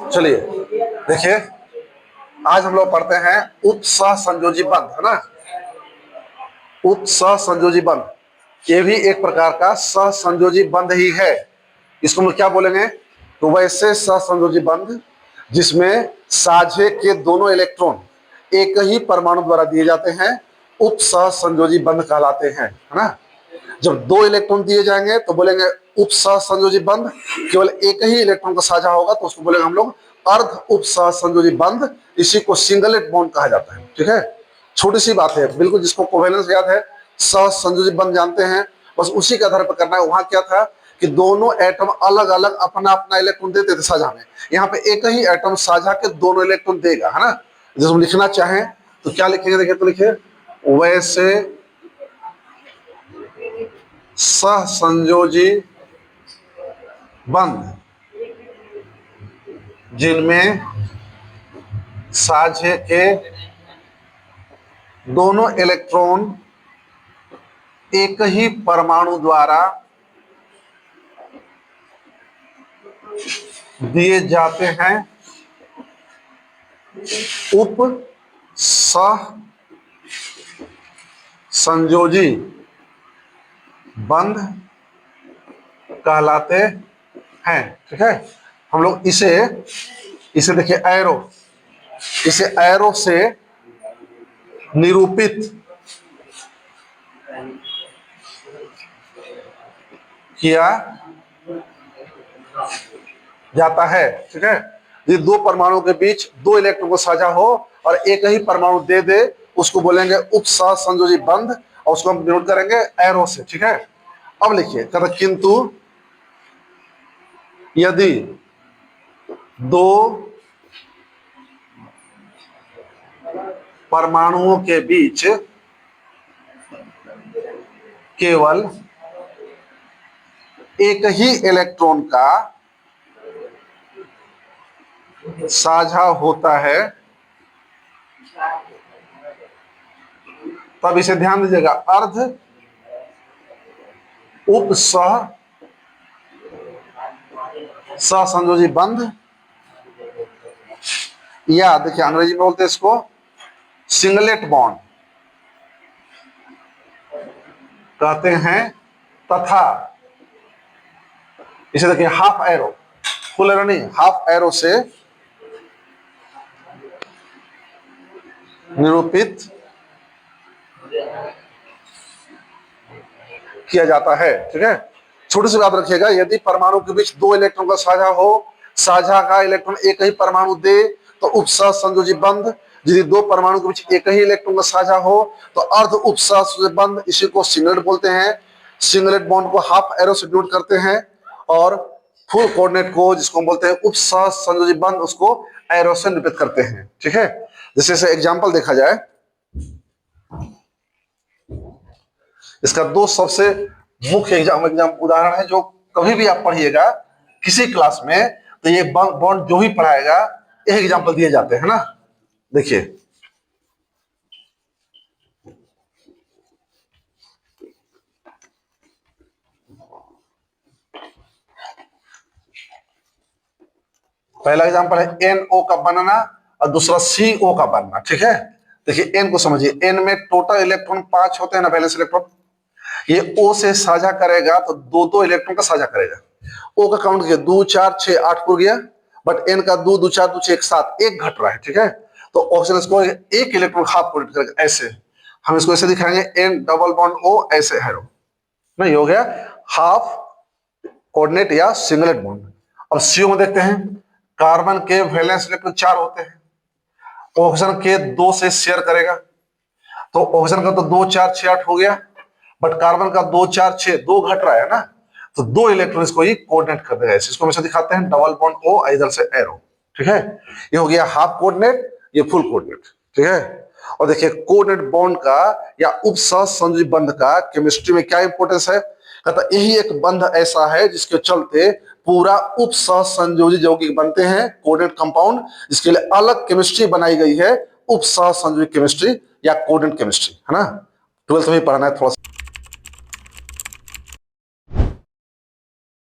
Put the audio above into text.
चलिए देखिए, आज हम लोग पढ़ते हैं उपसह संयोजी बंध, है ना। उपसह संयोजी बंध ये भी एक प्रकार का सहसंयोजी बंध ही है। इसको हम लोग क्या बोलेंगे? तो वैसे सहसंयोजी बंध जिसमें साझे के दोनों इलेक्ट्रॉन एक ही परमाणु द्वारा दिए जाते हैं, उपसहसंयोजी बंध कहलाते हैं, है ना। जब दो इलेक्ट्रॉन दिए जाएंगे तो बोलेंगे उपसहसंयोजी बंध। केवल एक ही इलेक्ट्रॉन का साझा होगा तो उसको बोलेंगे हम लोग अर्ध उपसहसंयोजी बंध। इसी को सिंगलेट बॉन्ड कहा जाता है, ठीक है। छोटी सी बात है बिल्कुल, जिसको कोवेलेंस याद है, सहसंयोजी बंध जानते हैं, बस उसी के आधार पर करना है। वहां क्या था कि दोनों एटम अलग अलग अपना अपना इलेक्ट्रॉन देते थे साझा में। यहाँ पे एक ही एटम साझा के दोनों इलेक्ट्रॉन देगा, है ना। जैसे हम लिखना चाहें तो क्या लिखेंगे? देखिए तो लिखिए, वैसे सहसंयोजी बंध जिनमें साझे के दोनों इलेक्ट्रॉन एक ही परमाणु द्वारा दिए जाते हैं, उप सह संयोजी बंध कहलाते हैं, ठीक है। हम लोग इसे इसे देखिए एरो, इसे एरो से निरूपित किया जाता है, ठीक है। ये दो परमाणु के बीच दो इलेक्ट्रॉन को साझा हो और एक ही परमाणु दे दे, उसको बोलेंगे उपसह संयोजी बंध, और उसको हम डिनोट करेंगे एरो से, ठीक है। अब लिखिए, कहते किंतु यदि दो परमाणुओं के बीच केवल एक ही इलेक्ट्रॉन का साझा होता है, तब इसे ध्यान दीजिएगा, अर्ध उपसह सहसंयोजी बंध, या देखिए अंग्रेजी में बोलते हैं इसको सिंगलेट बॉन्ड कहते हैं, तथा इसे देखिए हाफ एरो, फुल एरो नहीं, हाफ एरो से निरूपित किया जाता है, ठीक है। छोटी सी बात रखिएगा, यदि परमाणु के बीच दो इलेक्ट्रॉन का साझा हो, साझा का इलेक्ट्रॉन एक ही परमाणु दे तो उपसह संयोजी बंध। यदि दो परमाणु के बीच एक ही इलेक्ट्रॉन का साझा हो तो अर्ध उपसह संयोजी बंध, इसी को सिंगलेट बोलते हैं। सिंगलेट बॉन्ड को हाफ एरो से डिनोट करते हैं, और फुल कोऑर्डिनेट को जिसको हम बोलते हैं उपसह संयोजी बंध, उसको एरो से निरूपित करते हैं, ठीक है। जैसे एग्जाम्पल देखा जाए, इसका दो सबसे मुख्य उदाहरण है जो कभी भी आप पढ़िएगा किसी क्लास में, तो ये बॉन्ड जो भी पढ़ाएगा यही एग्जाम्पल दिए जाते हैं ना। देखिए पहला एग्जाम्पल है NO का बनना और दूसरा CO का बनना, ठीक है। देखिए N को समझिए, N में टोटल इलेक्ट्रॉन 5 होते हैं ना, वैलेंस इलेक्ट्रॉन। ये O से साझा करेगा तो दो दो इलेक्ट्रॉन का साझा करेगा। O का काउंट किया 2 4 6 8 हो गया, बट N का 2 2 4 2 6 1 7 एक घट रहा है, ठीक है। तो ऑक्सीजन इसको एक इलेक्ट्रॉन हाफ कोऑर्डिनेट करेगा, ऐसे हम इसको ऐसे दिखाएंगे, N डबल बॉन्ड O ऐसे है, नहीं हो गया हाफ कोऑर्डिनेट या सिंगलेट बॉन्ड। अब CO में देखते हैं, कार्बन के वैलेंस इलेक्ट्रॉन 4 होते हैं, ऑक्सीजन के 2 से शेयर करेगा, तो ऑक्सीजन का तो 2 4 6 8 हो गया, बट कार्बन का 2 4 6 2 घट रहा है ना, तो दो इलेक्ट्रॉन इसको ही कोऑर्डिनेट कर देगा। इसको हमेशा दिखाते हैं डबल बॉन्ड O, इधर से एरो, ठीक है। ये हो गया हाफ कोऑर्डिनेट, ये फुल कोऑर्डिनेट, ठीक है। और देखिए कोऑर्डिनेट बॉन्ड का या उपसह संयोजी बंध का केमिस्ट्री में क्या इंपॉर्टेंस है? कहता यही एक बंध ऐसा है जिसके चलते पूरा उपसह संयोजी यौगिक बनते हैं, कोऑर्डिनेट कंपाउंड, जिसके लिए अलग केमिस्ट्री बनाई गई है, उपसह संयोजी केमिस्ट्री या कोऑर्डिनेट केमिस्ट्री, है ना। 12th में पढ़ना है थोड़ा सा।